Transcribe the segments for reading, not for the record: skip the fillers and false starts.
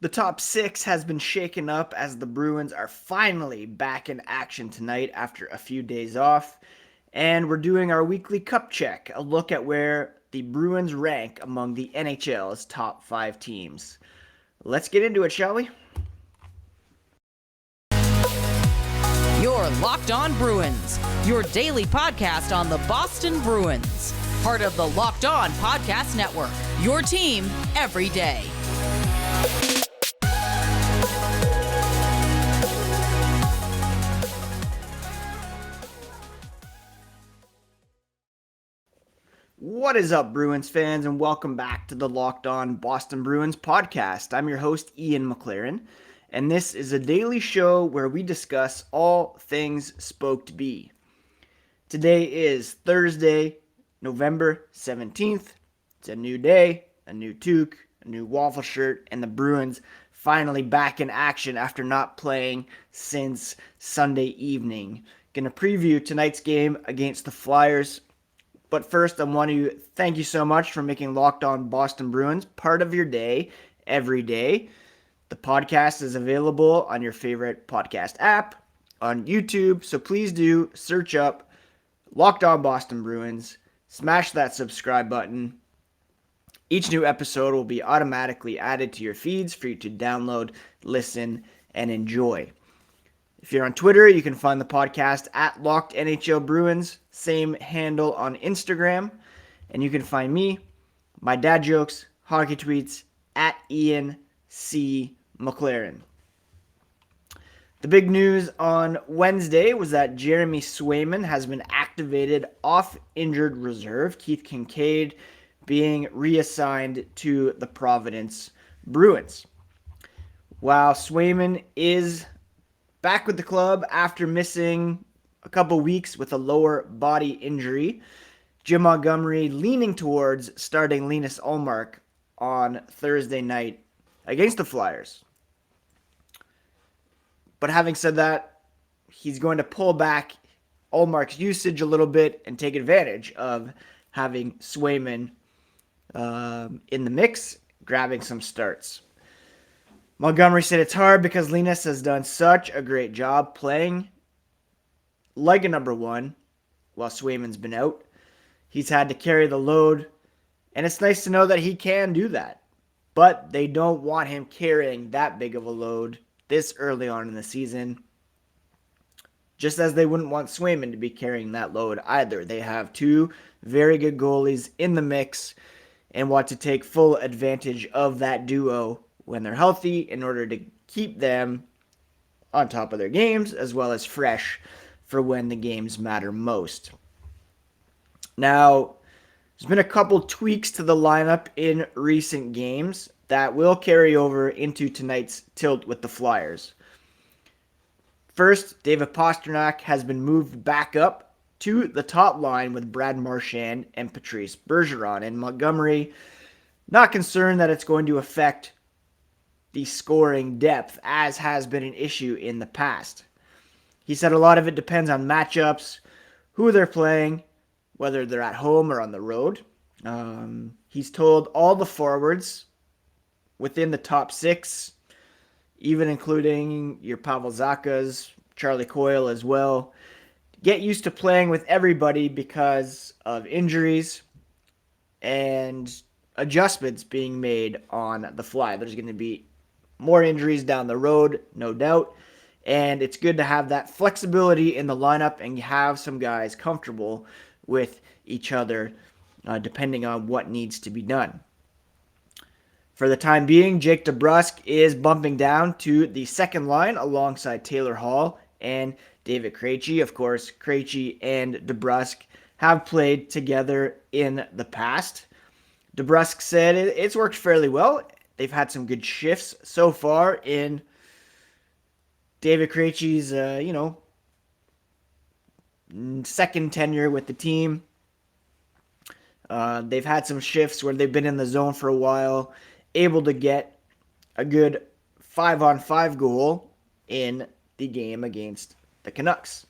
The top six has been shaken up as the Bruins are finally back in action tonight after a few days off. And we're doing our weekly cup check, a look at where the Bruins rank among the NHL's top 5 teams. Let's get into it, shall we? You're Locked On Bruins, your daily podcast on the Boston Bruins. Part of the Locked On Podcast Network, your team every day. What is up, Bruins fans, and welcome back to the Locked On Boston Bruins podcast. I'm your host, Ian McLaren, and this is a daily show where we discuss all things Spoked B. Today is Thursday, November 17th. It's a new day, a new toque, a new waffle shirt, and the Bruins finally back in action after not playing since Sunday evening. Gonna preview tonight's game against the Flyers. But first, I want to thank you so much for making Locked On Boston Bruins part of your day every day. The podcast is available on your favorite podcast app, on YouTube, so please do search up Locked On Boston Bruins, smash that subscribe button. Each new episode will be automatically added to your feeds for you to download, listen, and enjoy. If you're on Twitter, you can find the podcast at Locked NHL Bruins, same handle on Instagram. And you can find me, my dad jokes, hockey tweets, at Ian C. McLaren. The big news on Wednesday was that Jeremy Swayman has been activated off injured reserve, Keith Kincaid being reassigned to the Providence Bruins. While Swayman is back with the club after missing a couple weeks with a lower body injury, Jim Montgomery leaning towards starting Linus Ullmark on Thursday night against the Flyers. But having said that, he's going to pull back Ullmark's usage a little bit and take advantage of having Swayman in the mix, grabbing some starts. Montgomery said it's hard because Linus has done such a great job playing like a number one while Swayman's been out. He's had to carry the load, and it's nice to know that he can do that. But they don't want him carrying that big of a load this early on in the season, just as they wouldn't want Swayman to be carrying that load either. They have two very good goalies in the mix and want to take full advantage of that duo when they're healthy in order to keep them on top of their games as well as fresh for when the games matter most. Now, there's been a couple tweaks to the lineup in recent games that will carry over into tonight's tilt with the Flyers. First, David Pastrnak has been moved back up to the top line with Brad Marchand and Patrice Bergeron, and Montgomery not concerned that it's going to affect the scoring depth, as has been an issue in the past. He said a lot of it depends on matchups, who they're playing, whether they're at home or on the road. He's told all the forwards within the top six, even including your Pavel Zacha's, Charlie Coyle as well, get used to playing with everybody because of injuries and adjustments being made on the fly. There's going to be more injuries down the road, no doubt. And it's good to have that flexibility in the lineup and have some guys comfortable with each other, depending on what needs to be done. For the time being, Jake DeBrusk is bumping down to the second line alongside Taylor Hall and David Krejci. Of course, Krejci and DeBrusk have played together in the past. DeBrusk said it's worked fairly well. They've had some good shifts so far in David Krejci's, second tenure with the team. They've had some shifts where they've been in the zone for a while, able to get a good 5-on-5 goal in the game against the Canucks.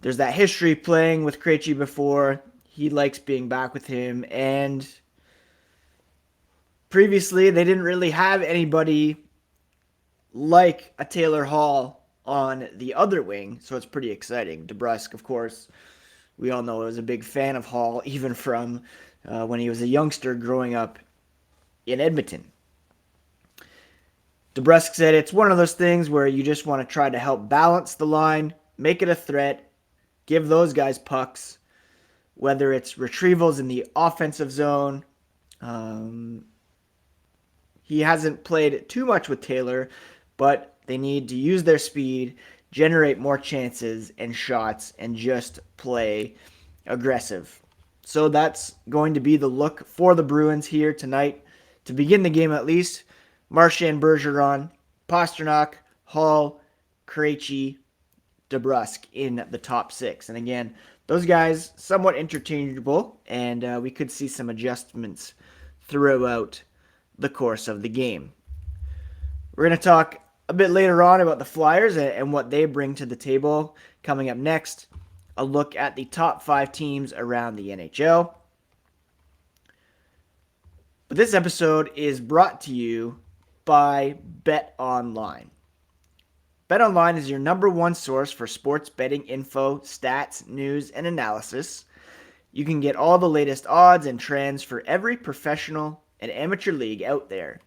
There's that history playing with Krejci before. He likes being back with him, and previously they didn't really have anybody like a Taylor Hall on the other wing, so it's pretty exciting. DeBrusk, of course, we all know was a big fan of Hall, even from when he was a youngster growing up in Edmonton. DeBrusk said it's one of those things where you just want to try to help balance the line, make it a threat, give those guys pucks, whether it's retrievals in the offensive zone. He hasn't played too much with Taylor, but they need to use their speed, generate more chances and shots, and just play aggressive. So that's going to be the look for the Bruins here tonight. To begin the game at least, Marchand, Bergeron, Pastrnak, Hall, Krejci, DeBrusk in the top six. And again, those guys somewhat interchangeable, and we could see some adjustments throughout the course of the game. We're going to talk a bit later on about the Flyers and what they bring to the table. Coming up next, a look at the top 5 teams around the NHL. But this episode is brought to you by BetOnline. BetOnline is your number one source for sports betting info, stats, news, and analysis. You can get all the latest odds and trends for every professional and amateur league out there,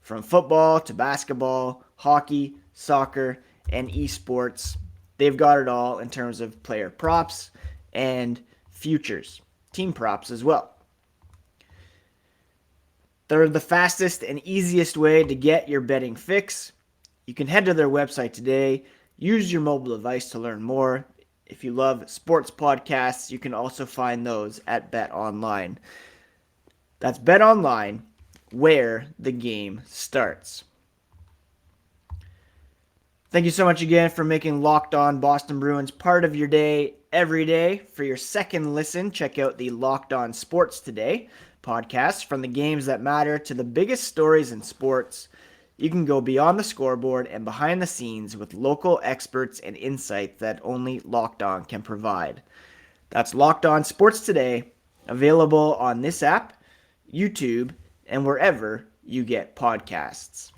from football to basketball, hockey, soccer, and esports. They've got it all in terms of player props and futures, team props as well. They're the fastest and easiest way to get your betting fix. You can head to their website today, use your mobile device to learn more. If you love sports podcasts, you can also find those at BetOnline. That's BetOnline, where the game starts. Thank you so much again for making Locked On Boston Bruins part of your day every day. For your second listen, check out the Locked On Sports Today podcast. From the games that matter to the biggest stories in sports, you can go beyond the scoreboard and behind the scenes with local experts and insight that only Locked On can provide. That's Locked On Sports Today, available on this app, YouTube, and wherever you get podcasts.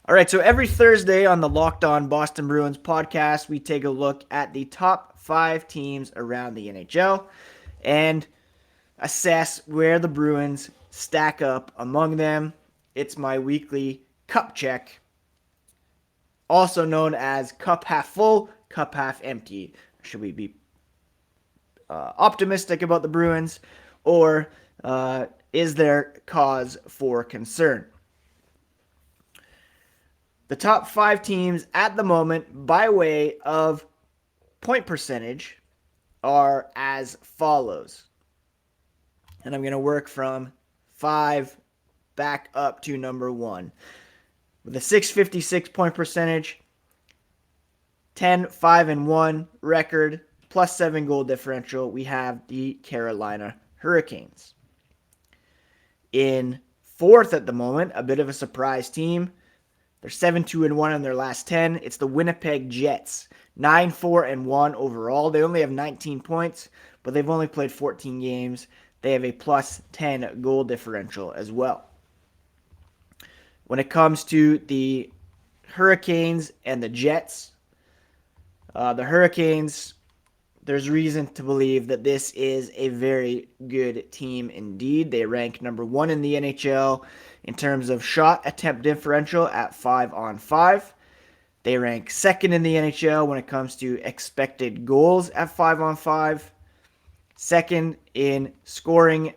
All right, so every Thursday on the Locked On Boston Bruins podcast, we take a look at the top 5 teams around the NHL and assess where the Bruins stack up among them. It's my weekly cup check, also known as cup half full, cup half empty. Should we be optimistic about the Bruins, or is there cause for concern? The top 5 teams at the moment, by way of point percentage, are as follows. And I'm going to work from 5 back up to number 1. With a .656 point percentage, 10-5-1 record, plus 7 goal differential, we have the Carolina Hurricanes. In 4th at the moment, a bit of a surprise team. They're 7-2-1 in their last 10. It's the Winnipeg Jets, 9-4-1 overall. They only have 19 points, but they've only played 14 games. They have a plus 10 goal differential as well. When it comes to the Hurricanes and the Jets, the Hurricanes, there's reason to believe that this is a very good team indeed. They rank number 1 in the NHL in terms of shot attempt differential at 5-on-5. They rank 2nd in the NHL when it comes to expected goals at 5-on-5. 2nd in scoring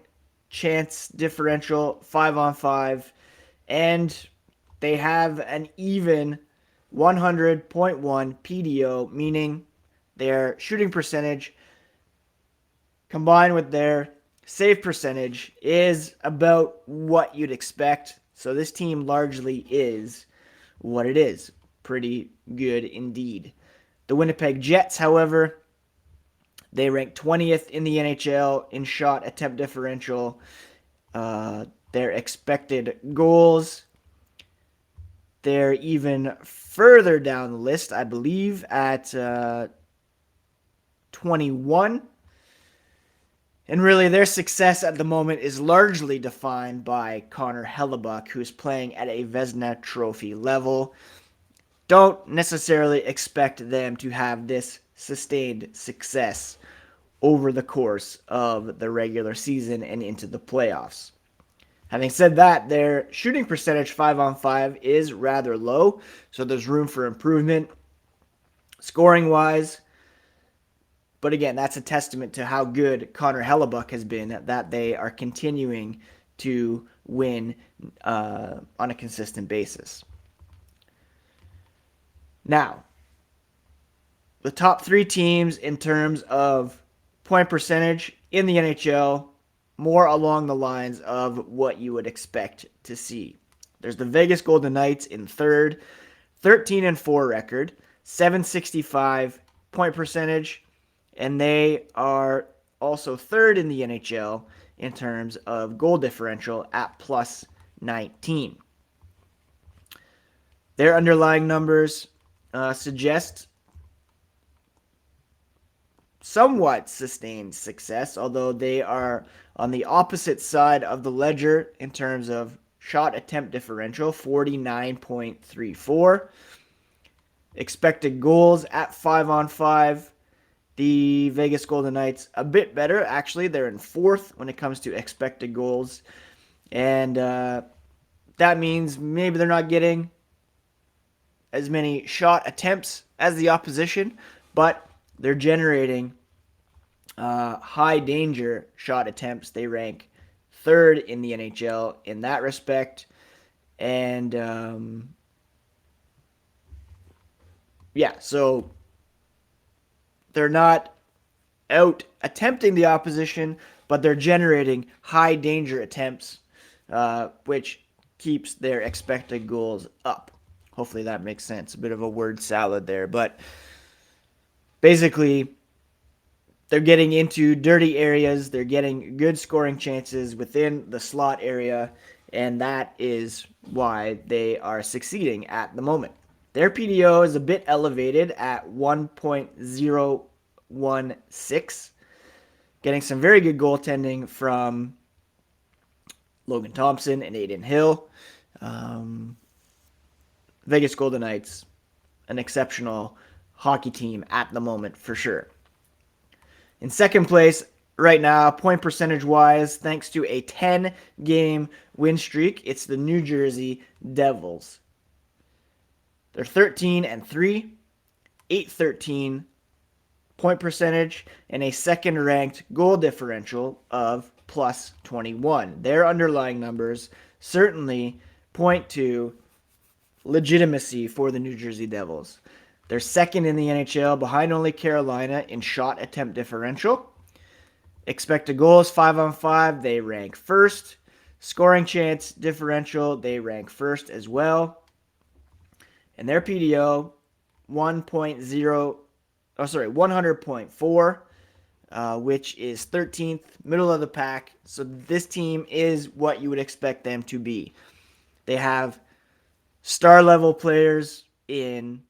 chance differential, 5-on-5. And they have an even 100.1 PDO, meaning their shooting percentage combined with their save percentage is about what you'd expect. So this team largely is what it is. Pretty good indeed. The Winnipeg Jets, however, they rank 20th in the NHL in shot attempt differential. Their expected goals, they're even further down the list, I believe, at 21. And really, their success at the moment is largely defined by Connor Hellebuyck, who's playing at a Vezina Trophy level. Don't necessarily expect them to have this sustained success over the course of the regular season and into the playoffs. Having said that, their shooting percentage 5-on-5 is rather low, so there's room for improvement scoring-wise. But again, that's a testament to how good Connor Hellebuyck has been, that they are continuing to win on a consistent basis. Now, the top 3 teams in terms of point percentage in the NHL, more along the lines of what you would expect to see. There's the Vegas Golden Knights in third, 13-4 record, 765 point percentage, and they are also third in the NHL in terms of goal differential at plus 19. Their underlying numbers suggest somewhat sustained success, although they are on the opposite side of the ledger in terms of shot attempt differential, 49.34. Expected goals at 5-on-5. The Vegas Golden Knights a bit better, actually. They're in fourth when it comes to expected goals. And that means maybe they're not getting as many shot attempts as the opposition, but they're generating high danger shot attempts. They rank third in the NHL in that respect. And so they're not out attempting the opposition, but they're generating high danger attempts, which keeps their expected goals up. Hopefully that makes sense. A bit of a word salad there, but basically they're getting into dirty areas. They're getting good scoring chances within the slot area, and that is why they are succeeding at the moment. Their PDO is a bit elevated at 1.016, getting some very good goaltending from Logan Thompson and Aiden Hill. Vegas Golden Knights, an exceptional hockey team at the moment for sure. In second place right now, point percentage-wise, thanks to a 10-game win streak, it's the New Jersey Devils. They're 13-3, 813 point percentage, and a second-ranked goal differential of plus 21. Their underlying numbers certainly point to legitimacy for the New Jersey Devils. They're second in the NHL, behind only Carolina in shot attempt differential. Expected goals, 5-on-5, they rank first. Scoring chance differential, they rank first as well. And their PDO, 100.4, which is 13th, middle of the pack. So this team is what you would expect them to be. They have star-level players in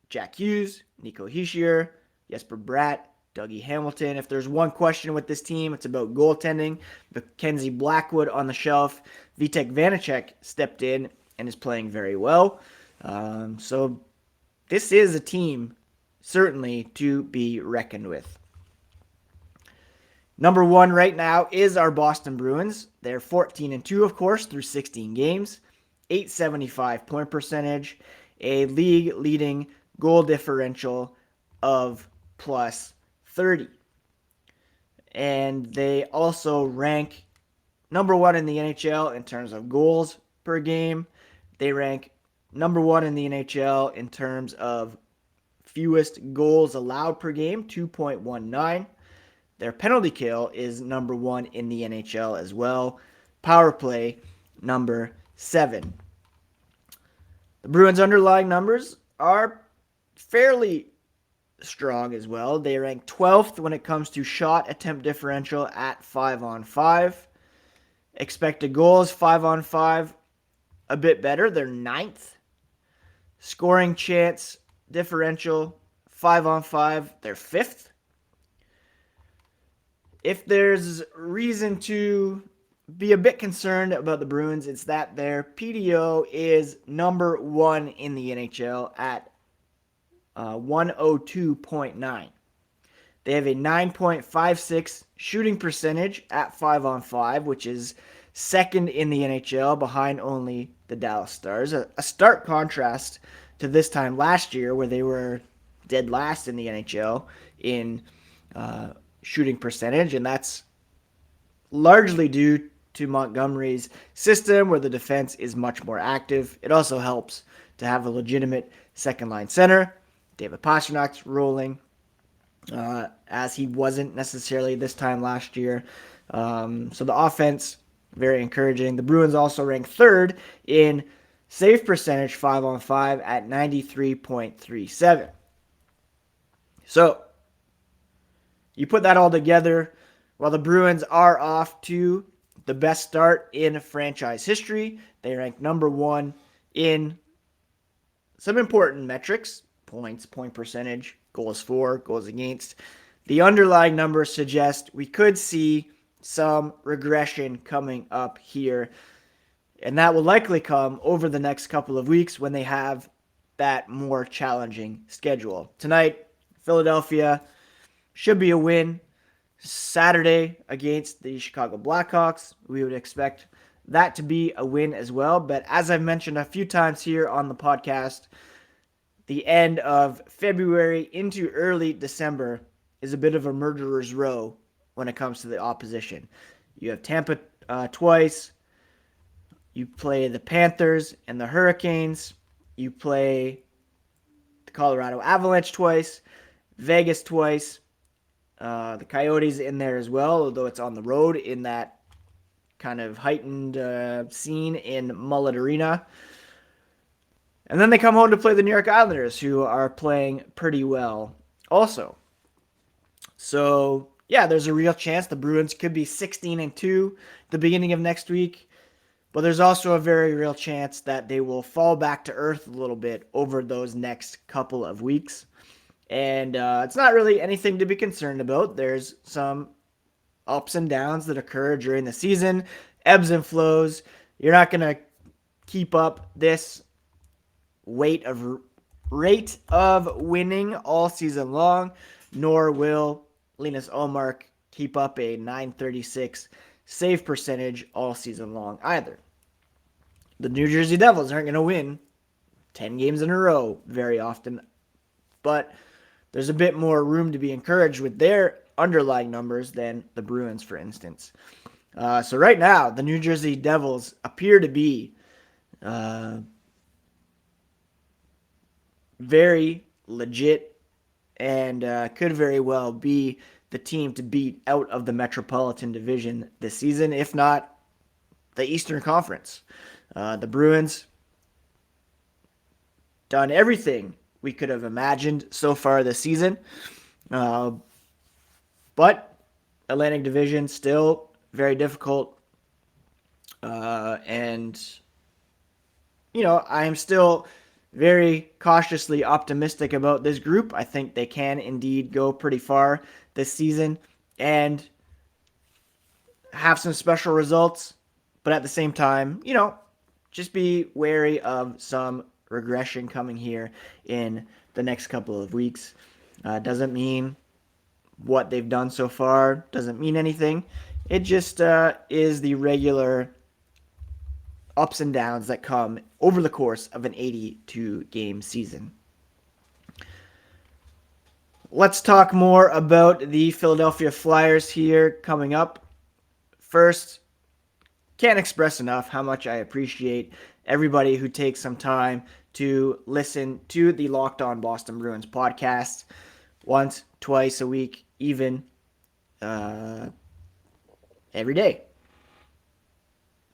Jack Hughes, Nico Hischier, Jesper Bratt, Dougie Hamilton. If there's one question with this team, it's about goaltending. Mackenzie Blackwood on the shelf. Vitek Vanacek stepped in and is playing very well. So this is a team certainly to be reckoned with. Number 1 right now is our Boston Bruins. They're 14-2, of course, through 16 games. 875 point percentage, a league-leading goal differential of plus 30. And they also rank number 1 in the NHL in terms of goals per game. They rank number 1 in the NHL in terms of fewest goals allowed per game, 2.19. Their penalty kill is number 1 in the NHL as well. Power play, number 7. The Bruins' underlying numbers are fairly strong as well. They rank 12th when it comes to shot attempt differential at 5-on-5. Expected goals, 5-on-5, a bit better. They're 9th. Scoring chance differential, 5-on-5, they're 5th. if there's reason to be a bit concerned about the Bruins, it's that their PDO is number 1 in the NHL at 102.9. They have a 9.56 shooting percentage at 5-on-5, which is second in the NHL behind only the Dallas Stars. A stark contrast to this time last year where they were dead last in the NHL in shooting percentage, and that's largely due to Montgomery's system where the defense is much more active. It also helps to have a legitimate second-line center. David Pastrnak's rolling, as he wasn't necessarily this time last year. So the offense, very encouraging. The Bruins also rank third in save percentage 5-on-5 at 93.37. So you put that all together, while the Bruins are off to the best start in franchise history. They rank number 1 in some important metrics: points, point percentage, goals for, goals against. The underlying numbers suggest we could see some regression coming up here, and that will likely come over the next couple of weeks when they have that more challenging schedule. Tonight, Philadelphia should be a win. Saturday against the Chicago Blackhawks, we would expect that to be a win as well. But as I've mentioned a few times here on the podcast, the end of February into early December is a bit of a murderer's row when it comes to the opposition. You have Tampa twice. You play the Panthers and the Hurricanes. You play the Colorado Avalanche twice. Vegas twice. The Coyotes in there as well, although it's on the road in that kind of heightened scene in Mullet Arena. And then they come home to play the New York Islanders, who are playing pretty well also. So, yeah, there's a real chance the Bruins could be 16-2 the beginning of next week. But there's also a very real chance that they will fall back to earth a little bit over those next couple of weeks. And it's not really anything to be concerned about. There's some ups and downs that occur during the season, ebbs and flows. You're not going to keep up this rate of winning all season long, nor will Linus Ullmark keep up a .936 save percentage all season long either. The New Jersey Devils aren't going to win 10 games in a row very often, but there's a bit more room to be encouraged with their underlying numbers than the Bruins, for instance. So right now, the New Jersey Devils appear to be very legit and could very well be the team to beat out of the Metropolitan Division this season, if not the Eastern Conference. The Bruins done everything we could have imagined so far this season. But Atlantic Division still very difficult. And, I am still very cautiously optimistic about this group. I think they can indeed go pretty far this season and have some special results. But at the same time, just be wary of some regression coming here in the next couple of weeks. Doesn't mean what they've done so far doesn't mean anything. It just is the regular ups and downs that come over the course of an 82-game season. Let's talk more about the Philadelphia Flyers here coming up. First, can't express enough how much I appreciate everybody who takes some time to listen to the Locked On Boston Bruins podcast once, twice a week, even every day.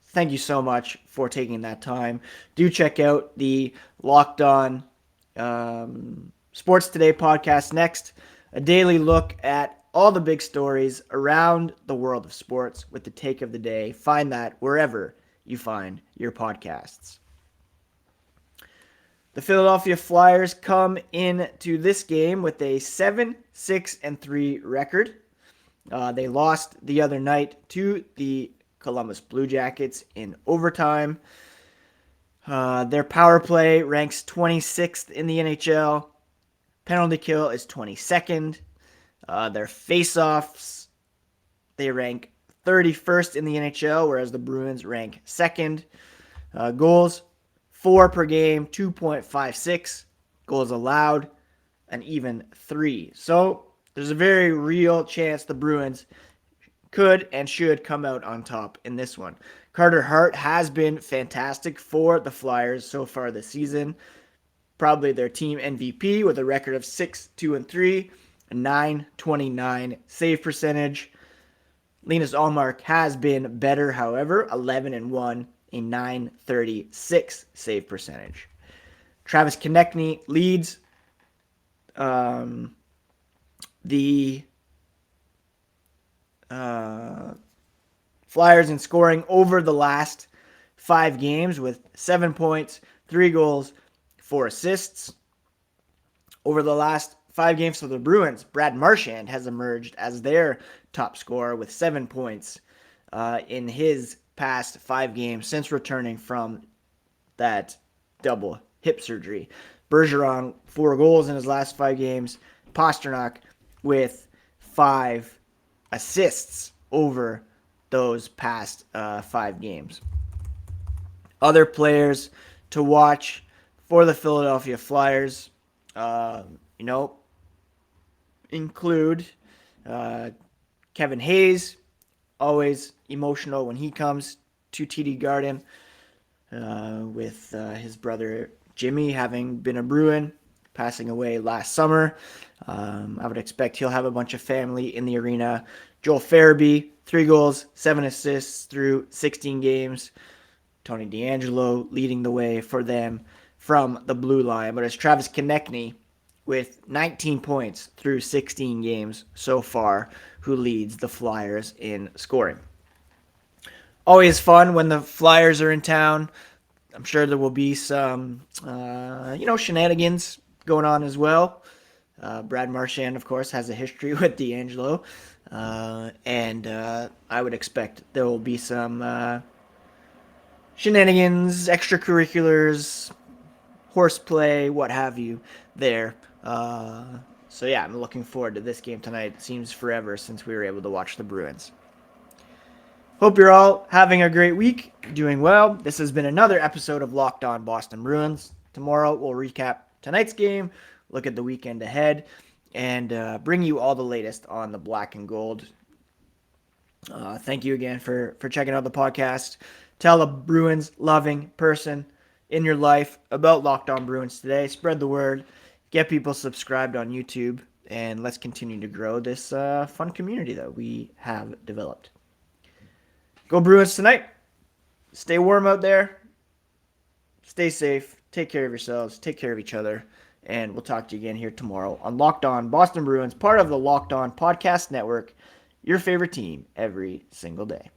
Thank you so much for taking that time. Do check out the Locked On Sports Today podcast next. A daily look at all the big stories around the world of sports with the take of the day. Find that wherever you find your podcasts. The Philadelphia Flyers come into this game with a 7-6-3 record. They lost the other night to the Columbus Blue Jackets in overtime. Their power play ranks 26th in the NHL. Penalty kill is 22nd. Their face-offs, they rank 31st in the NHL, whereas the Bruins rank 2nd. Goals, 4 per game, 2.56. Goals allowed, an even 3. So there's a very real chance the Bruins could and should come out on top in this one. Carter Hart has been fantastic for the Flyers so far this season. Probably their team MVP with a record of 6-2-3, a .929 save percentage. Linus Ullmark has been better, however, 11-1, a .936 save percentage. Travis Konechny leads the Flyers in scoring over the last 5 games with 7 points, 3 goals, 4 assists. Over the last 5 games for the Bruins, Brad Marchand has emerged as their top scorer with 7 points in his past 5 games since returning from that double hip surgery. Bergeron, 4 goals in his last 5 games. Pastrnak with 5 assists over those past 5 games. Other players to watch for the Philadelphia Flyers, include Kevin Hayes, always emotional when he comes to TD Garden, with his brother Jimmy having been a Bruin, passing away last summer. I would expect he'll have a bunch of family in the arena. Joel Farabee, 3 goals, 7 assists through 16 games. Tony DeAngelo leading the way for them from the blue line. But it's Travis Konechny with 19 points through 16 games so far who leads the Flyers in scoring. Always fun when the Flyers are in town. I'm sure there will be some, shenanigans going on as well. Brad Marchand, of course, has a history with DeAngelo. And I would expect there will be some shenanigans, extracurriculars, horseplay, what have you there. So yeah, I'm looking forward to this game tonight. It seems forever since we were able to watch the Bruins. Hope you're all having a great week, doing well. This has been another episode of Locked On Boston Bruins. Tomorrow we'll recap tonight's game, look at the weekend ahead, and bring you all the latest on the black and gold. Thank you again for checking out the podcast. Tell a Bruins-loving person in your life about Locked On Bruins today. Spread the word. Get people subscribed on YouTube. And let's continue to grow this fun community that we have developed. Go Bruins tonight. Stay warm out there. Stay safe. Take care of yourselves. Take care of each other. And we'll talk to you again here tomorrow on Locked On Boston Bruins, part of the Locked On Podcast Network. Your favorite team every single day.